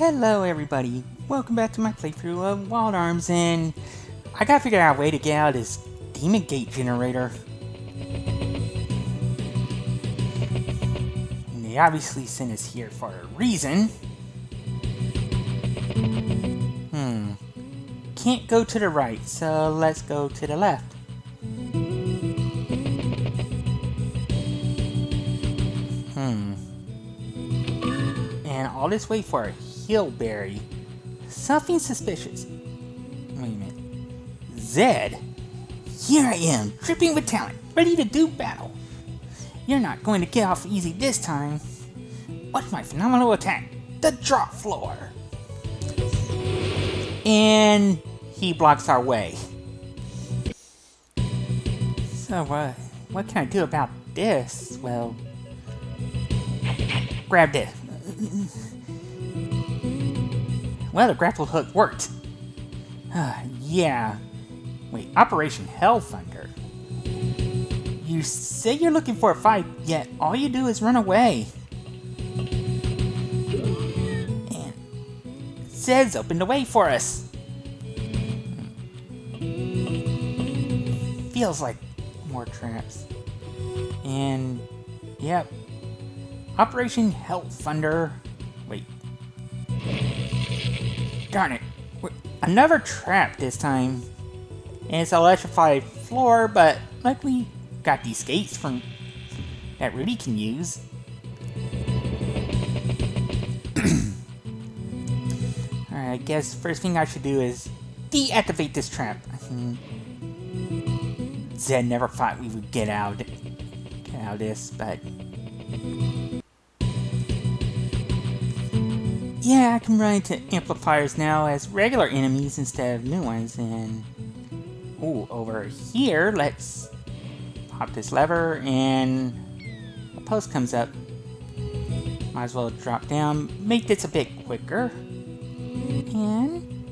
Hello everybody, welcome back to my playthrough of Wild Arms, and I gotta figure out a way to get out of this demon gate generator. And they obviously sent us here for a reason. Can't go to the right, so let's go to the left. And all this way for a hillberry. Something suspicious. Wait a minute. Zed? Here I am, dripping with talent, ready to do battle. You're not going to get off easy this time. What's my phenomenal attack? The drop floor. And he blocks our way. So what can I do about this? Well, grab this. Well, the grapple hook worked. Yeah. Wait, Operation Hell Thunder. You say you're looking for a fight, yet all you do is run away. And Zed's opened the way for us. Feels like more traps. And, yep. Operation Hell Thunder. Wait. Darn it. Another trap this time. And it's an electrified floor, but luckily got these skates from that Rudy can use. Alright, I guess first thing I should do is deactivate this trap. Zed never thought we would get out of this, but yeah, I can run into amplifiers now as regular enemies instead of new ones. And ooh, over here, let's pop this lever and a post comes up. Might as well drop down, make this a bit quicker. And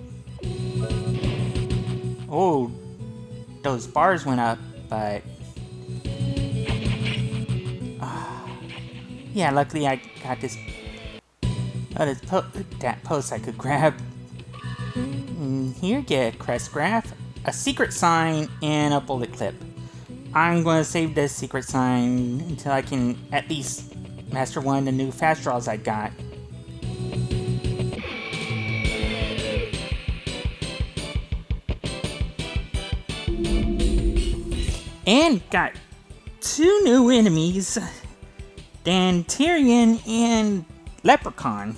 oh, those bars went up, but yeah, luckily I got this. That post I could grab. And here, get a crest graph, a secret sign, and a bullet clip. I'm going to save this secret sign until I can at least master one of the new fast draws I got. And got two new enemies, Dantarian and Leprechaun.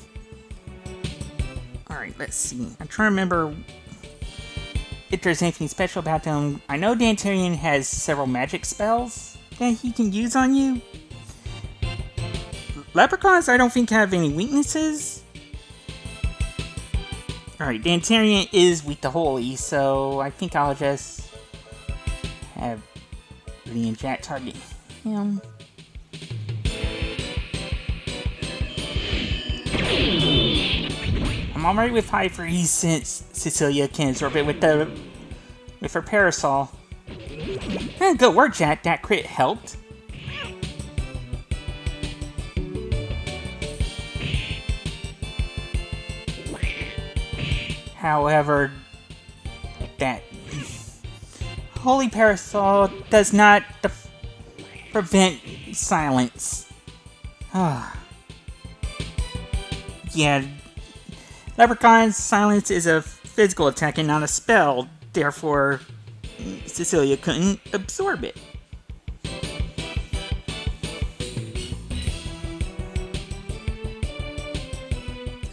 Alright, let's see. I'm trying to remember if there's anything special about them. I know Dantarian has several magic spells that he can use on you. Leprechauns I don't think have any weaknesses. Alright, Dantarian is weak to holy, so I think I'll just have Rudy and Jack target him. I'm alright with high freeze since Cecilia can absorb it with her parasol. Good work, Jack. That crit helped. However, that holy parasol does not prevent silence. Yeah. Leprechaun's silence is a physical attack and not a spell, therefore Cecilia couldn't absorb it.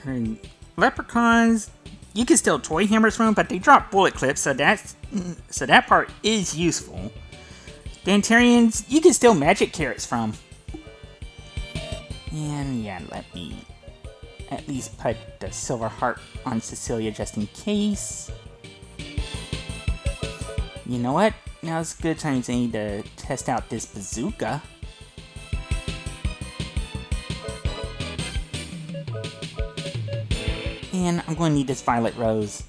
And leprechauns, you can still toy hammers from them, but they drop bullet clips, so that part is useful. Dantarians, you can steal magic carrots from. And yeah, let me at least put the silver heart on Cecilia just in case. You know what? Now's a good time to need to test out this bazooka. And I'm going to need this violet rose.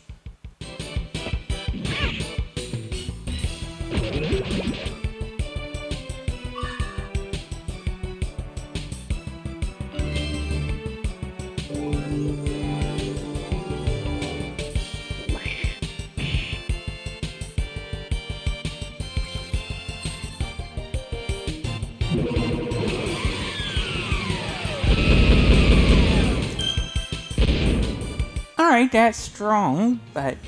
Alright, that's strong, but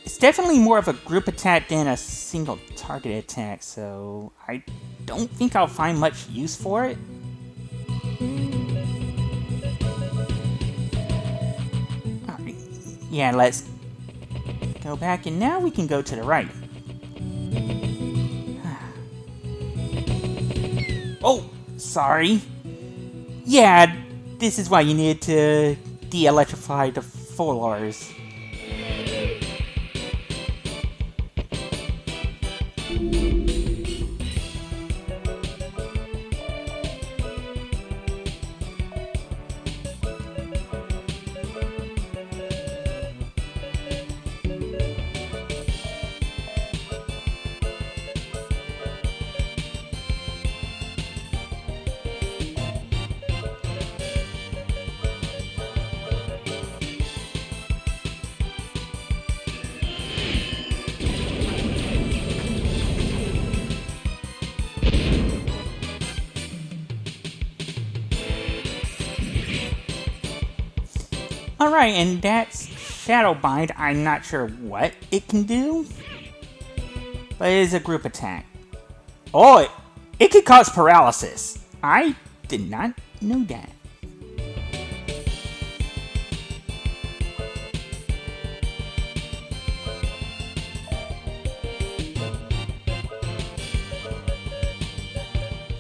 it's definitely more of a group attack than a single target attack, so I don't think I'll find much use for it. Alright, yeah, let's go back, and now we can go to the right. Oh, sorry. Yeah, this is why you need to de-electrify the Folars. Alright, and that's Shadow Bind. I'm not sure what it can do, but it is a group attack. Oh, it could cause paralysis. I did not know that.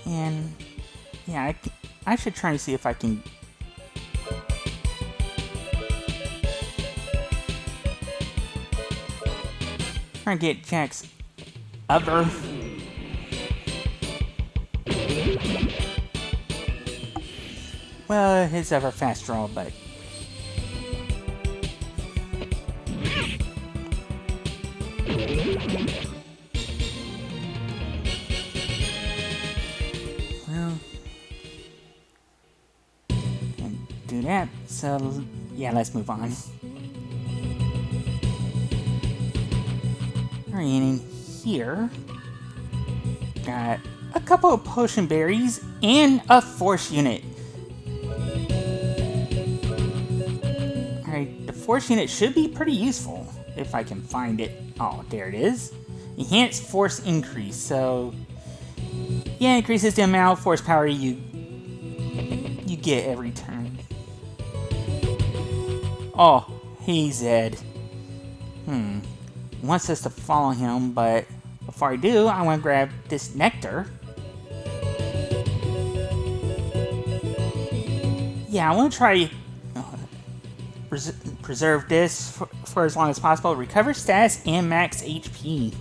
And yeah, I should try to see if I can try and get Jack's other. Well, his ever fast draw, but well, and do that. So yeah, let's move on. Alright, in here, got a couple of potion berries and a force unit. Alright, the force unit should be pretty useful if I can find it. Oh, there it is. Enhanced force increase. So, yeah, increases the amount of force power you get every turn. Oh, hey Zed. Wants us to follow him, but before I do, I want to grab this nectar. Yeah, I want to try preserve this for as long as possible. Recover status and max HP.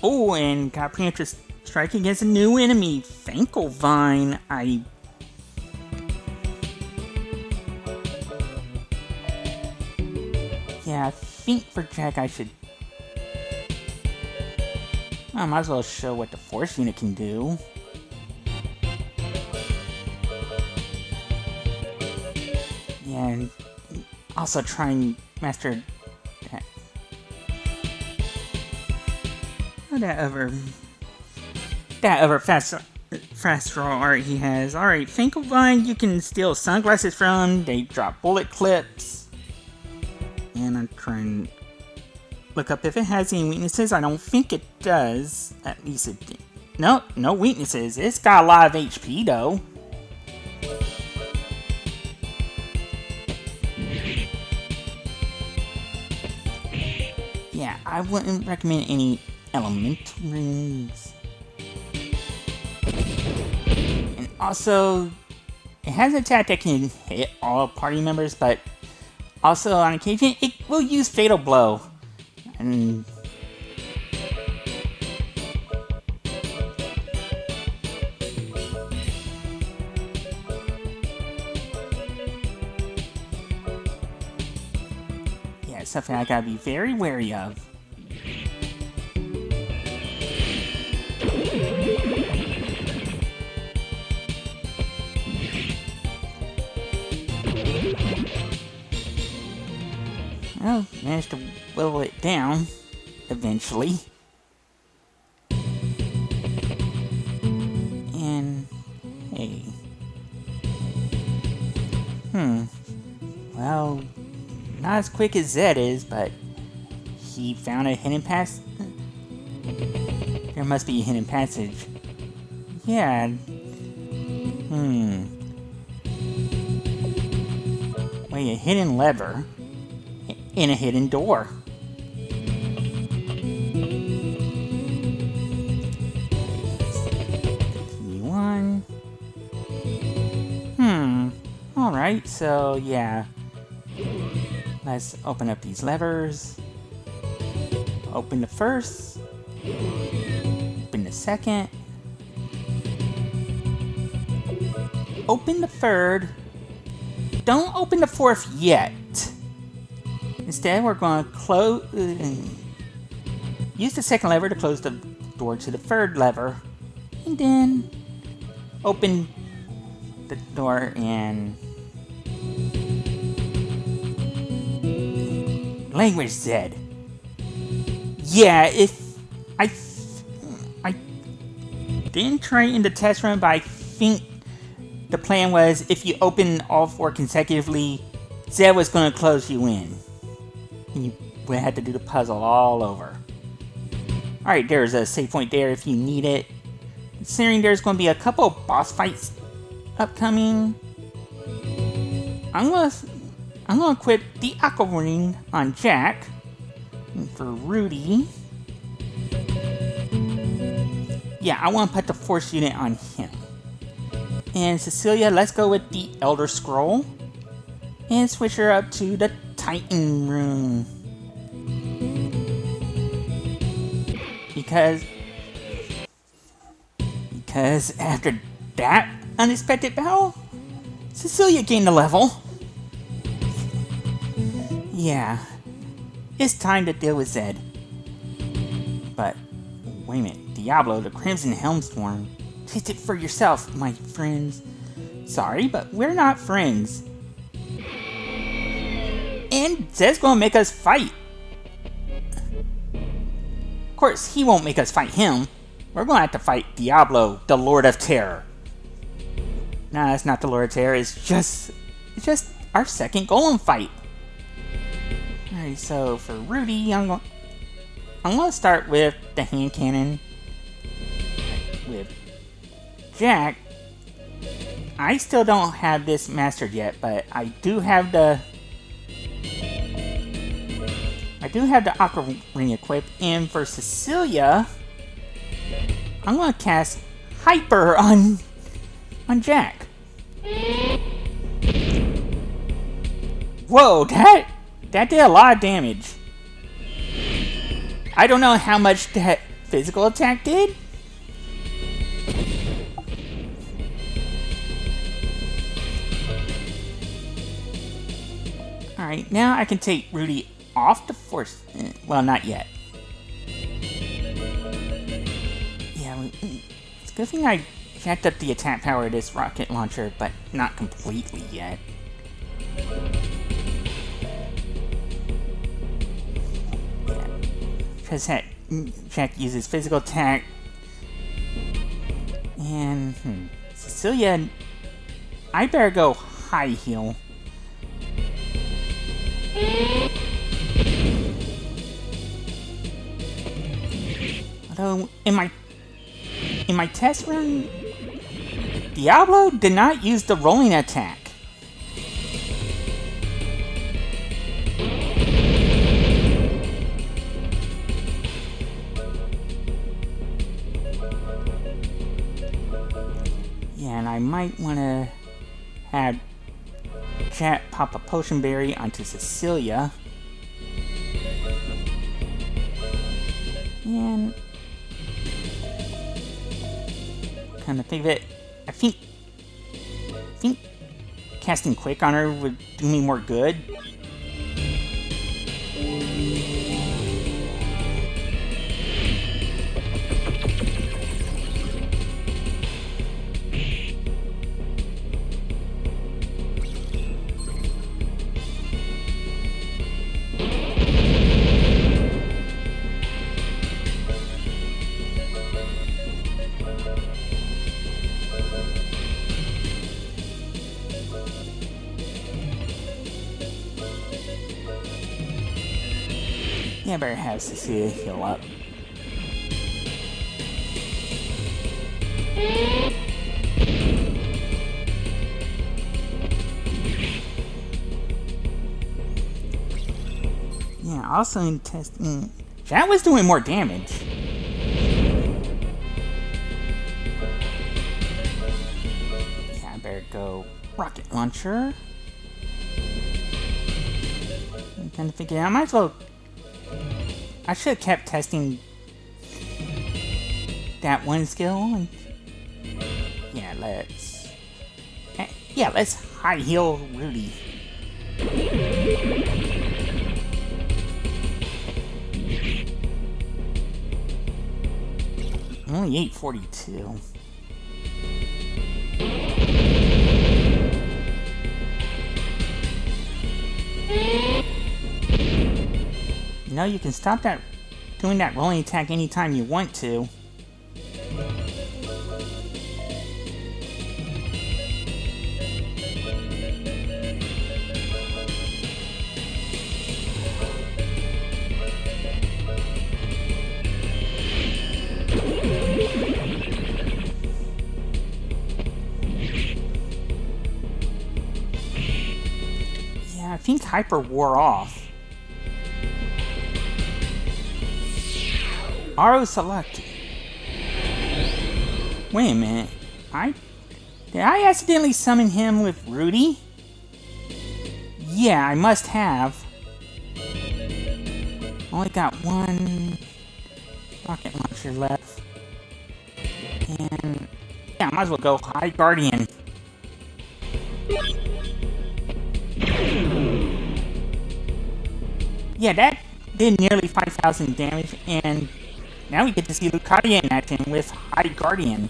Oh, and got preemptive strike against a new enemy, Finkelvine. Yeah, I think for Jack I should... I might as well show what the force unit can do. Yeah, and also try and master that. Oh, that other fast draw art he has. Alright, Finkelvine, you can steal sunglasses from. They drop bullet clips. And I'm trying to look up if it has any weaknesses. I don't think it does. At least it did. Nope, no weaknesses. It's got a lot of HP though. Yeah, I wouldn't recommend any elemental rings. And also, it has an attack that can hit all party members, but also, on occasion, it will use Fatal Blow. And yeah, it's something I gotta be very wary of. Well, managed to whittle it down, eventually. Well, not as quick as Zed is, but he found a hidden pass. There must be a hidden passage. Yeah. Wait, a hidden lever in a hidden door. One. Alright, so yeah. Let's open up these levers. Open the first. Open the second. Open the third. Don't open the fourth yet. Instead, we're going to close. Use the second lever to close the door to the third lever. And then open the door and language Zed. Yeah, if I didn't try in the test run, but I think the plan was if you open all 4 consecutively, Zed was going to close you in. And you would have to do the puzzle all over. Alright, there's a save point there if you need it. Considering there's going to be a couple of boss fights upcoming, I'm gonna equip the Aqua Ring on Jack. And for Rudy, yeah, I want to put the Force unit on him. And Cecilia, let's go with the Elder Scroll and switch her up to the Titan room. Because after that unexpected battle, Cecilia gained a level. Yeah, it's time to deal with Zed. But wait a minute, Diablo, the Crimson Helmstorm. Taste it for yourself, my friends. Sorry, but we're not friends. And Zed's gonna make us fight. Of course, he won't make us fight him. We're gonna have to fight Diablo, the Lord of Terror. Nah, it's not the Lord of Terror. It's just our second golem fight. Alright, so for Rudy, I'm gonna start with the hand cannon. With Jack, I still don't have this mastered yet, but I do have the Aqua Ring equipped. And for Cecilia, I'm gonna cast Hyper on Jack. Whoa, that did a lot of damage. I don't know how much that physical attack did. Alright, now I can take Rudy off the force. Well, not yet. Yeah, it's a good thing I jacked up the attack power of this rocket launcher, but not completely yet. Yeah, because Jack uses physical attack. And, Cecilia, I better go high heal. Although, in my test run, Diablo did not use the rolling attack. Yeah, and I might want to have Jack pop a potion berry onto Cecilia. And kind of think of it, I think casting Quick on her would do me more good. Yeah, I better have Cecilia heal up. Yeah, also in testing, that was doing more damage. Yeah, I better go rocket launcher. I'm trying to figure out. I might as well. I should have kept testing that one skill. Yeah, let's high heal Rudy. Only 842. You know, you can stop doing that rolling attack anytime you want to. Yeah, I think Hyper wore off. Aro selected. Wait a minute. Did I accidentally summon him with Rudy? Yeah, I must have. Only got one rocket launcher left. And yeah, I might as well go High Guardian. Yeah, that did nearly 5,000 damage, and now we get to see Lucadia in action with High Guardian.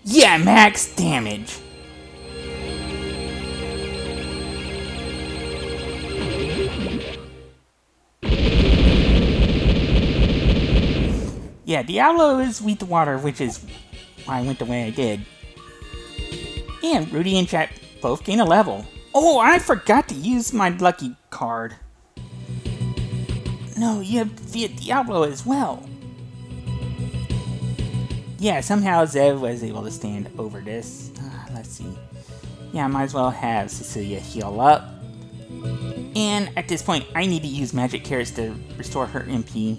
Yeah, max damage. Yeah, Diablo is weak to water, which is why I went the way I did. And Rudy and Chat both gain a level. Oh, I forgot to use my lucky card. No, you have to defeat Diablo as well. Yeah, somehow Zev was able to stand over this. Let's see. Yeah, I might as well have Cecilia heal up. And at this point, I need to use magic carrots to restore her MP.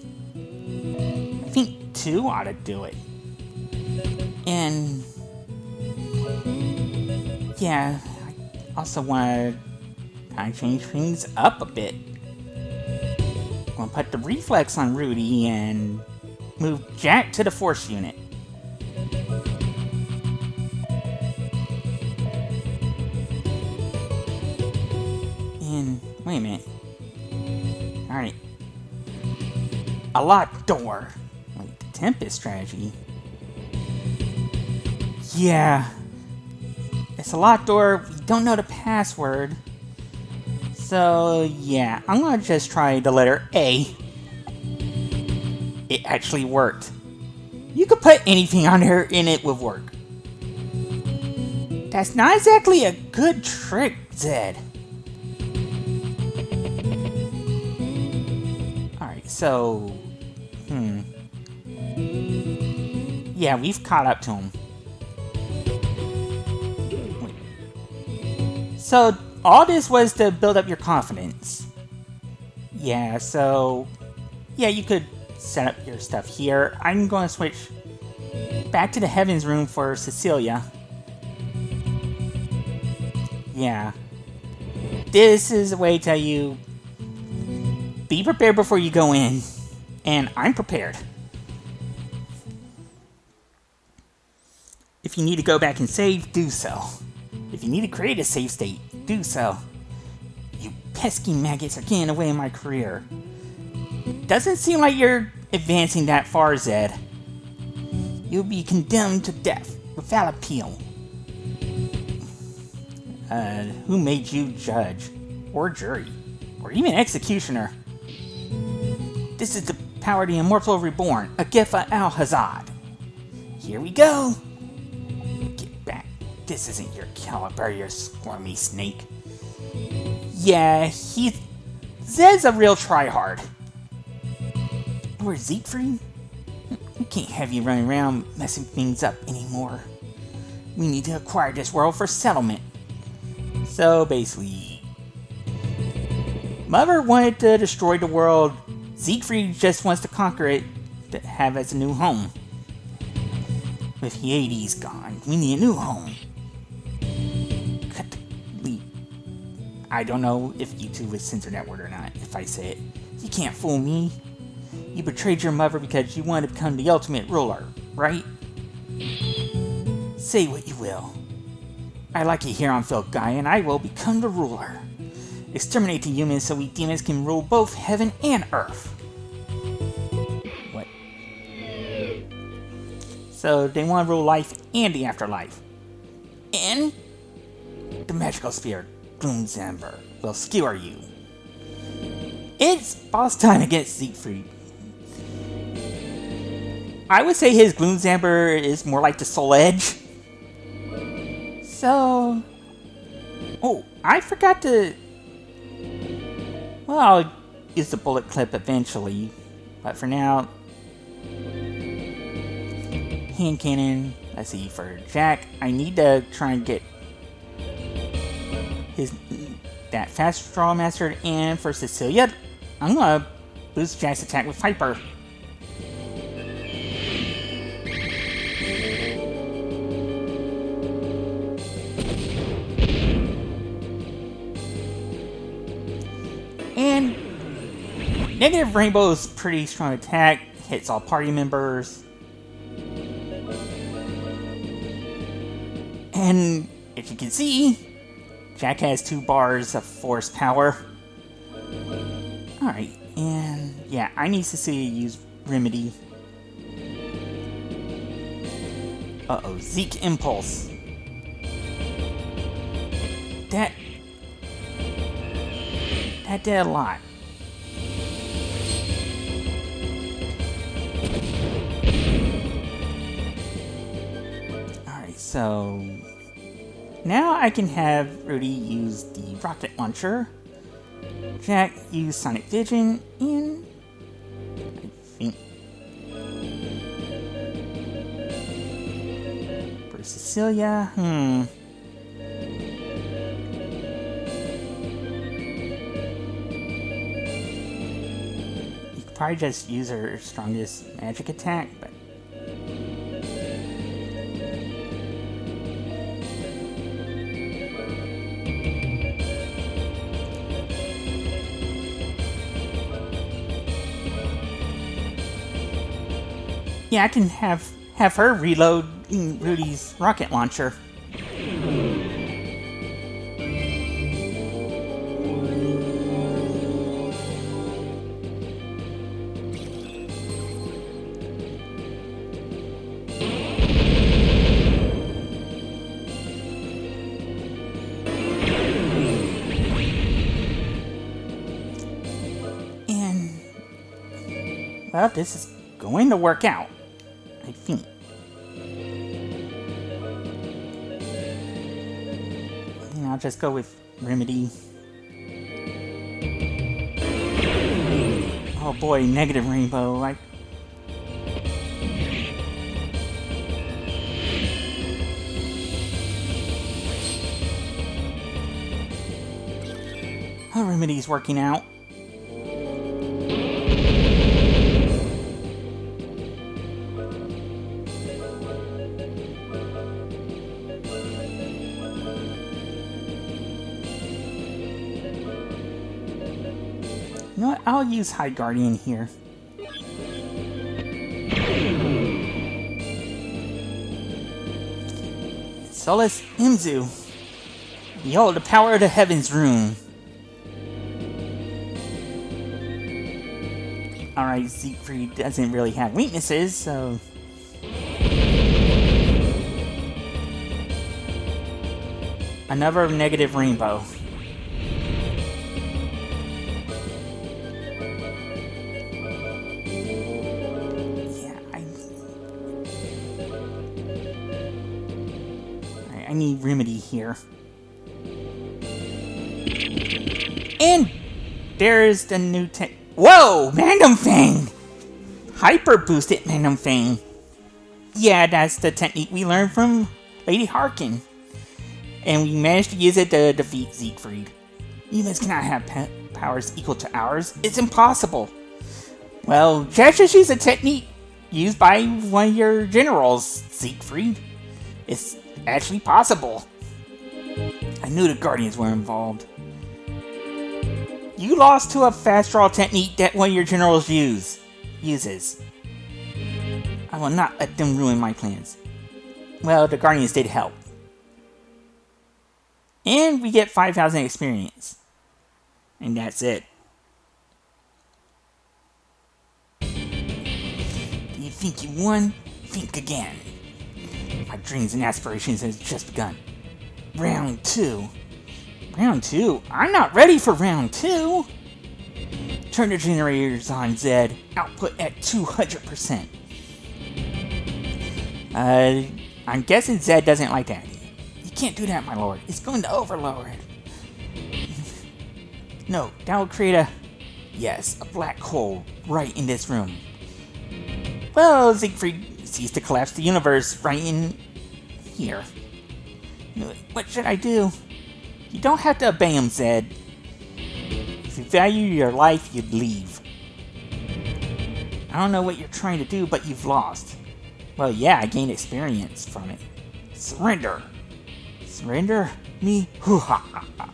I think 2 ought to do it. And yeah, I also want to kind of change things up a bit. I'm going to put the reflex on Rudy and move Jack to the force unit. And wait a minute. Alright. A locked door. Like the Tempest strategy. Yeah. It's a locked door. We don't know the password. So, yeah. I'm gonna just try the letter A. It actually worked. You could put anything on there and it would work. That's not exactly a good trick, Zed. Alright, so... Yeah, we've caught up to him. So, all this was to build up your confidence. Yeah, so... Yeah, you could set up your stuff here. I'm going to switch back to the Heavens room for Cecilia. Yeah. This is a way to tell you... Be prepared before you go in. And I'm prepared. If you need to go back and save, do so. If you need to create a save state, do so. You pesky maggots are getting away in my career. Doesn't seem like you're advancing that far, Zed. You'll be condemned to death without appeal. Who made you judge? Or jury? Or even executioner? This is the power of the Immortal Reborn, Agefa Al-Hazad. Here we go! This isn't your caliber, you squirmy snake. Yeah, Zed's a real tryhard. Lord Zeikfried? We can't have you running around messing things up anymore. We need to acquire this world for settlement. So basically, Mother wanted to destroy the world. Zeikfried just wants to conquer it to have as a new home. With Hades gone, we need a new home. I don't know if YouTube would censor that word or not if I say it. You can't fool me. You betrayed your mother because you wanted to become the ultimate ruler, right? Say what you will. I like it here on Filgaia, and I will become the ruler. Exterminate the humans so we demons can rule both heaven and earth. What? So they want to rule life and the afterlife. And the magical spear, Gloomzamber, will skewer you. It's boss time against Zeikfried. I would say his Gloomzamber is more like the Soul Edge. So... Oh, I forgot to... Well, I'll use the bullet clip eventually. But for now... Hand cannon. Let's see, for Jack, I need to try and get that fast draw mastered. And for Cecilia, I'm gonna boost Jack's attack with Viper. And Negative Rainbow's pretty strong attack, hits all party members. And if you can see, Jack has 2 bars of force power. Alright, and yeah, I need to see you use Remedy. Uh-oh, Zeke Impulse. That did a lot. Alright, so now I can have Rudy use the rocket launcher, Jack use Sonic Vision, and I think for Cecilia, you could probably just use her strongest magic attack, but yeah, I can have her reload Rudy's rocket launcher. And well, this is going to work out, I think. And I'll just go with Remedy. Oh boy, Negative Rainbow. Oh, Remedy's working out. You know what? I'll use High Guardian here. Solus Imzu. Behold the power of the Heaven's Rune. Alright, Zeikfried doesn't really have weaknesses, so... Another Negative Rainbow. I I need remedy here. And there's the new Whoa! Magnum Fang! Hyper boosted Magnum Fang. Yeah, that's the technique we learned from Lady Harkin. And we managed to use it to defeat Zeikfried. Humans cannot have powers equal to ours. It's impossible. Well, just use a technique used by one of your generals, Zeikfried. It's actually possible. I knew the Guardians were involved. You lost to a fast draw technique that one of your generals uses. I will not let them ruin my plans. Well, the Guardians did help. And we get 5,000 experience. And that's it. Do you think you won? Think again. My dreams and aspirations has just begun. Round 2. Round 2? I'm not ready for round 2! Turn the generators on, Zed. Output at 200%. I'm guessing Zed doesn't like that. You can't do that, my lord. It's going to overload. No, that will create a black hole right in this room. Well, Zeikfried sees to collapse the universe right in here. What should I do? You don't have to obey him, Zed. If you value your life, you'd leave. I don't know what you're trying to do, but you've lost. Well, yeah, I gained experience from it. Surrender. Surrender? Me? Hoo-ha-ha-ha.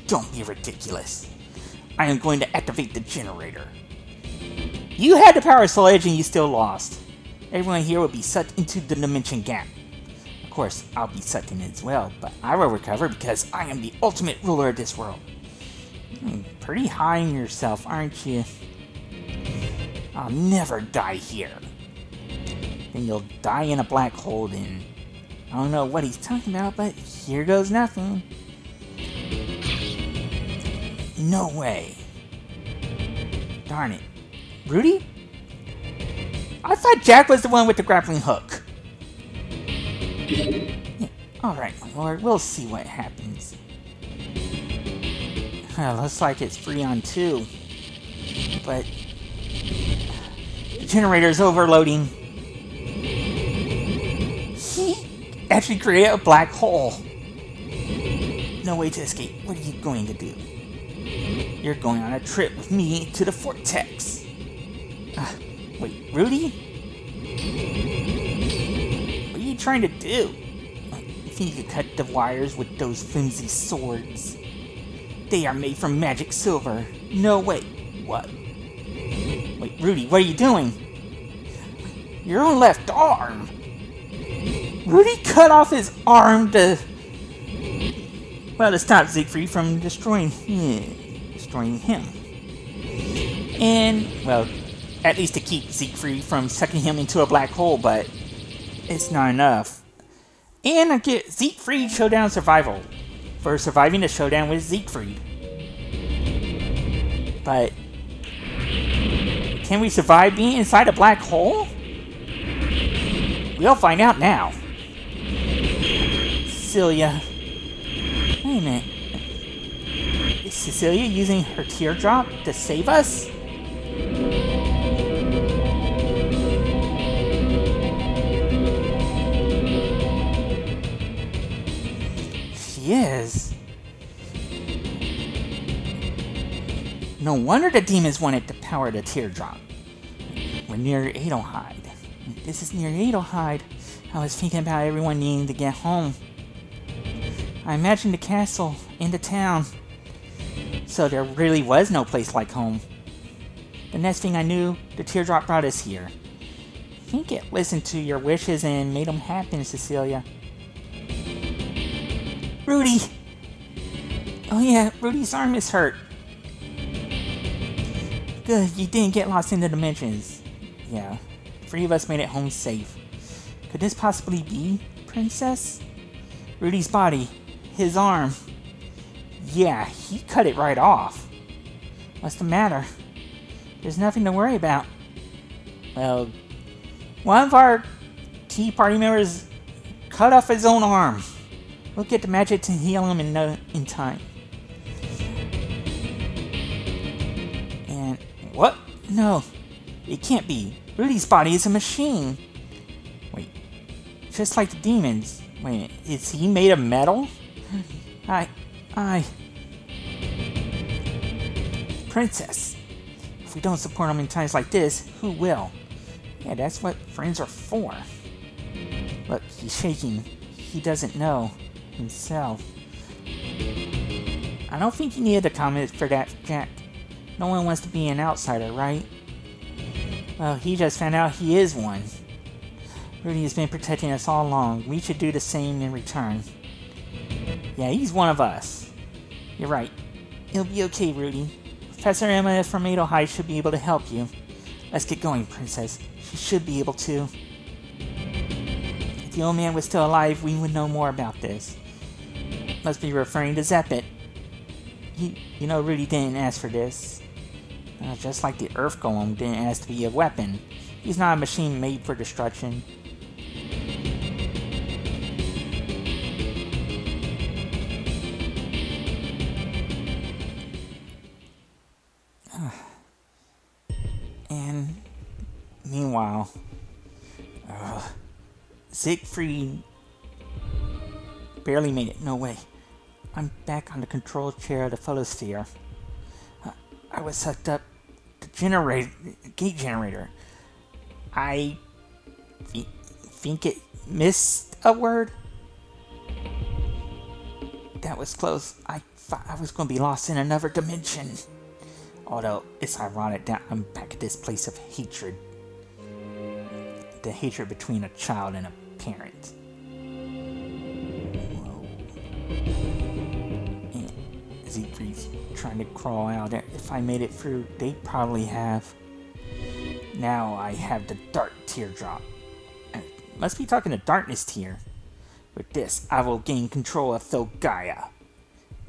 Don't be ridiculous. I am going to activate the generator. You had the power of Soul Edge and you still lost. Everyone here will be sucked into the dimension gap. Of course, I'll be sucked in as well, but I will recover because I am the ultimate ruler of this world. Pretty high on yourself, aren't you? I'll never die here. Then you'll die in a black hole then. I don't know what he's talking about, but here goes nothing. No way. Darn it. Rudy? I thought Jack was the one with the grappling hook. Yeah, alright, my lord. We'll see what happens. Looks like it's free on 2. But the generator's overloading. He actually created a black hole. No way to escape. What are you going to do? You're going on a trip with me to the vortex. Wait, Rudy? What are you trying to do? You think you could cut the wires with those flimsy swords? They are made from magic silver. No way. What? Wait, Rudy, what are you doing? Your own left arm. Rudy cut off his arm to stop Zeikfried from destroying him. And, well, at least to keep Zeikfried from sucking him into a black hole, but it's not enough. And I get Zeikfried Showdown Survival for surviving the showdown with Zeikfried. But can we survive being inside a black hole? We'll find out now. Cecilia. Wait a minute. Is Cecilia using her teardrop to save us? She is. No wonder the demons wanted to power the teardrop. We're near Adelheid. This is near Adelheid. I was thinking about everyone needing to get home. I imagined the castle and the town. So there really was no place like home. The next thing I knew, the teardrop brought us here. I think it listened to your wishes and made them happen, Cecilia. Rudy! Oh yeah, Rudy's arm is hurt. Good, you didn't get lost in the dimensions. Yeah, 3 of us made it home safe. Could this possibly be, Princess? Rudy's body, his arm. Yeah, he cut it right off. What's the matter? There's nothing to worry about. Well, one of our key party members cut off his own arm. We'll get the magic to heal him in time. And what? No, it can't be. Rudy's body is a machine. Wait, just like the demons. Wait, is he made of metal? Princess, if we don't support him in times like this, who will? Yeah, that's what friends are for. Look, he's shaking. He doesn't know himself. I don't think you needed a comment for that, Jack. No one wants to be an outsider, right? Well, he just found out he is one. Rudy has been protecting us all along. We should do the same in return. Yeah, he's one of us. You're right. It'll be okay, Rudy. Professor Emma from Adelheid should be able to help you. Let's get going, Princess. She should be able to. If the old man was still alive, we would know more about this. Must be referring to Zeppet. You know Rudy didn't ask for this. Just like the Earth Golem didn't ask to be a weapon. He's not a machine made for destruction. And meanwhile, Zeikfried barely made it. No way. I'm back on the control chair of the photosphere. I was sucked up the gate generator. I think it missed a word. That was close. I thought I was going to be lost in another dimension. Although, it's ironic that I'm back at this place of hatred. The hatred between a child and a parent. Whoa. And Zeikfried's trying to crawl out. If I made it through, they probably have. Now I have the dark teardrop. Must be talking to darkness tier. With this, I will gain control of Filgaia.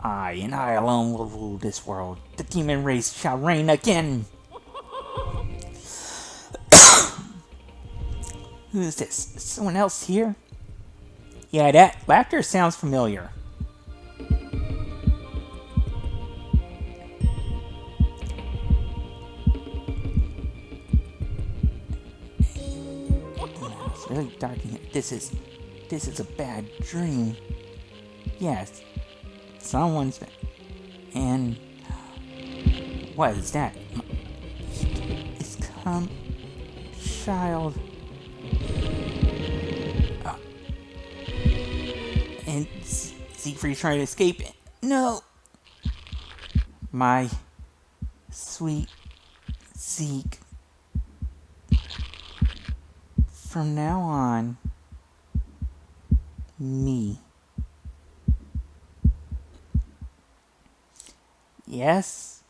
I and I alone will rule this world. The demon race shall reign again. Who is this? Is someone else here? Yeah, that laughter sounds familiar. It's really dark in here. This is a bad dream. Yes. Someone's been... And... What is that? It's come... Child... And Zeikfried's trying to escape. No! My... Sweet... Zeke... From now on... Me... Yes?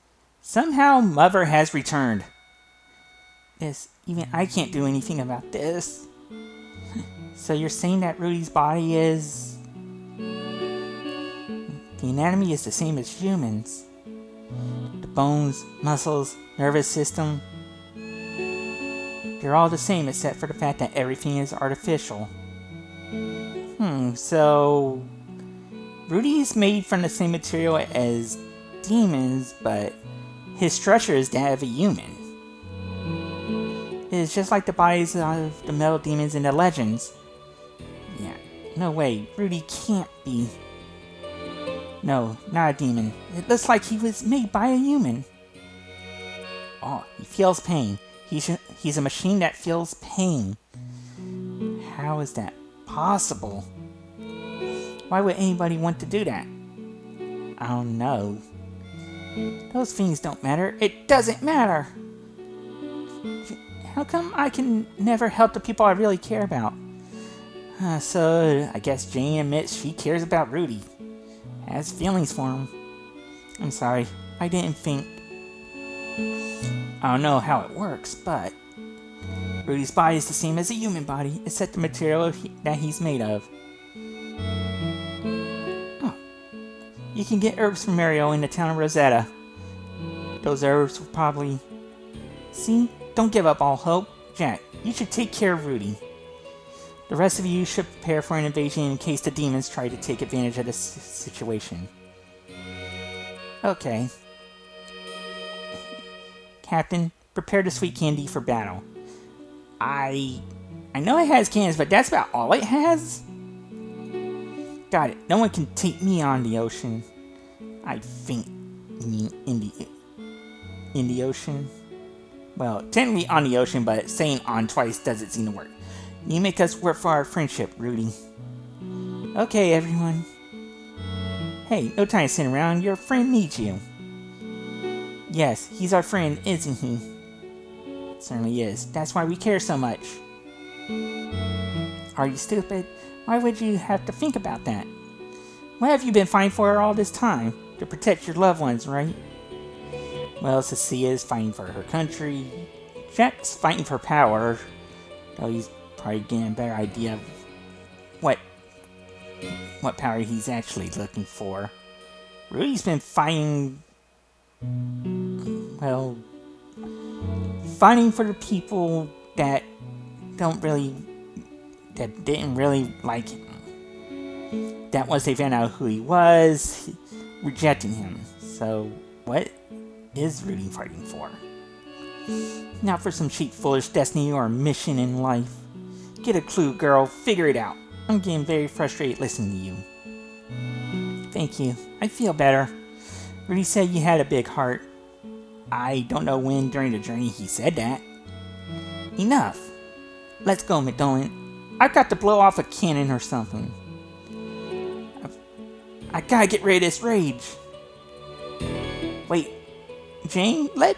Somehow Mother has returned. Even I can't do anything about this. So you're saying that Rudy's body is... The anatomy is the same as humans. The bones, muscles, nervous system... They're all the same except for the fact that everything is artificial. So... Rudy's made from the same material as... demons, but his structure is that of a human. It is just like the bodies of the metal demons in the legends. Yeah, no way, Rudy can't be. No, not a demon. It looks like he was made by a human. Oh, he feels pain. He's a machine that feels pain. How is that possible? Why would anybody want to do that? I don't know. Those things don't matter. It doesn't matter. How come I can never help the people I really care about? So, I guess Jane admits she cares about Rudy. Has feelings for him. I'm sorry. I didn't think... I don't know how it works, but... Rudy's body is the same as a human body, except the material that he's made of. You can get herbs from Mario in the town of Rosetta. Those herbs will probably... See? Don't give up all hope. Jack, you should take care of Rudy. The rest of you should prepare for an invasion in case the demons try to take advantage of this situation. Okay. Captain, prepare the sweet candy for battle. I know it has cannons, but that's about all it has? Got it. No one can take me on the ocean. I think in the ocean. Well, technically on the ocean, but saying on twice doesn't seem to work. You make us work for our friendship, Rudy. Okay, everyone. Hey, no time to sit around. Your friend needs you. Yes, he's our friend, isn't he? Certainly is. That's why we care so much. Are you stupid? Why would you have to think about that? What have you been fighting for all this time? To protect your loved ones, right? Well, Cecilia is fighting for her country. Jack's fighting for power. Though he's probably getting a better idea of what power he's actually looking for. Rudy's been fighting... well... fighting for the people that didn't really like him. That once they found out who he was, rejecting him. So, what is Rudy fighting for? Not for some cheap, foolish destiny or mission in life. Get a clue, girl. Figure it out. I'm getting very frustrated listening to you. Thank you. I feel better. Rudy said you had a big heart. I don't know when during the journey he said that. Enough. Let's go, McDolan. I've got to blow off a cannon or something. I gotta get rid of this rage. Wait, Jane, let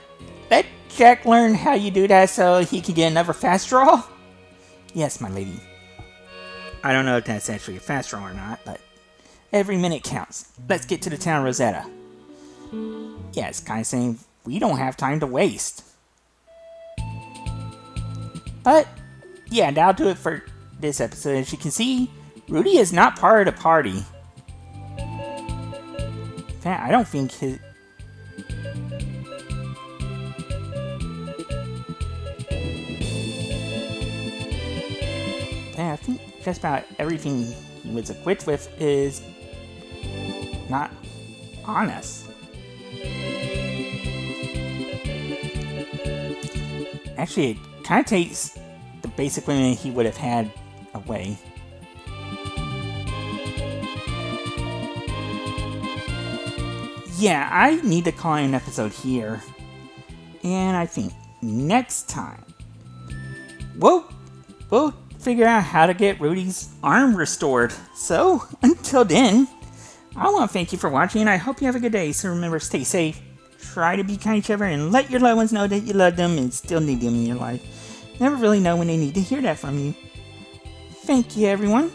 Jack learn how you do that so he can get another fast draw? Yes, my lady. I don't know if that's actually a fast draw or not, but every minute counts. Let's get to the town, Rosetta. Yeah, it's kind of saying we don't have time to waste. But, yeah, that'll do it for this episode. As you can see, Rudy is not part of the party. In fact, I don't think his... yeah, I think just about everything he was equipped with is not honest. Actually, it kind of takes the basic women he would have had away. Yeah, I need to call an episode here. And I think next time we'll figure out how to get Rudy's arm restored. So, until then, I want to thank you for watching, and I hope you have a good day. So remember, stay safe, try to be kind to each other, and let your loved ones know that you love them and still need them in your life. Never really know when they need to hear that from you. Thank you, everyone.